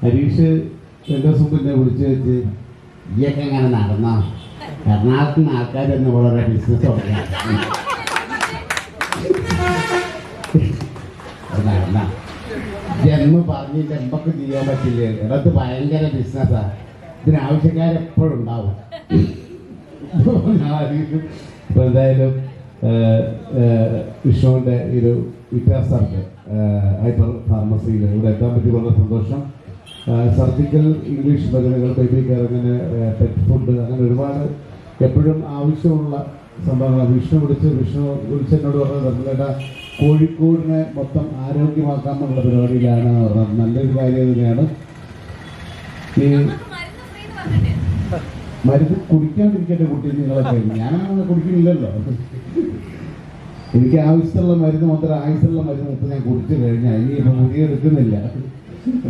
ഹരീഷ് 2 ദിവസം മുന്നേ വിളിച്ചു വെച്ച് ഈയൊക്കെ എങ്ങനെ നടന്നോ, എറണാകുളത്ത് നിന്ന് ആൾക്കാർ തന്നെ വളരെ ബിസിനസ് തുടങ്ങാം നടന്ന ജന്മ പറഞ്ഞിട്ട് എമ്പൊക്കെ ചെയ്യാൻ പറ്റില്ലേ, ഇടത്ത് ഭയങ്കര ബിസിനസ്സാണ്, ഇതിനാവശ്യക്കാരെപ്പോഴും ഉണ്ടാവും. ഇപ്പൊ എന്തായാലും വിഷ്ണുവിൻ്റെ ഒരു വ്യത്യാസമുണ്ട് ഹൈപ്പർ ഫാർമസിയിൽ ഇവിടെ എത്താൻ പറ്റി വളരെ സന്തോഷം. സർജിക്കൽ ഇംഗ്ലീഷ് മരുന്നുകൾ, ബേബി കെയർ, അങ്ങനെ പെറ്റ് ഫുഡ്, അങ്ങനെ ഒരുപാട് എപ്പോഴും ആവശ്യമുള്ള സംഭവങ്ങളാണ്. വിഷ്ണു വിളിച്ചെന്നോട് പറഞ്ഞത് നമ്മളുടെ കോഴിക്കോടിനെ മൊത്തം ആരോഗ്യമാക്കാമെന്നുള്ള പരിപാടിയിലാണ് പറഞ്ഞത്. നല്ലൊരു കാര്യം തന്നെയാണ്. ഈ മരുന്ന് കുടിക്കാണ്ടിരിക്കേണ്ട കുട്ടി നിങ്ങളൊക്കെ, ഞാനങ്ങനെ കുടിക്കുന്നില്ലല്ലോ. എനിക്ക് ആവശ്യമുള്ള മരുന്ന് മാത്രം, ആവശ്യമുള്ള മരുന്ന് മൊത്തം ഞാൻ കുടിച്ചു കഴിഞ്ഞാൽ ഇനി ഇപ്പം മുറിയെടുക്കുന്നില്ല.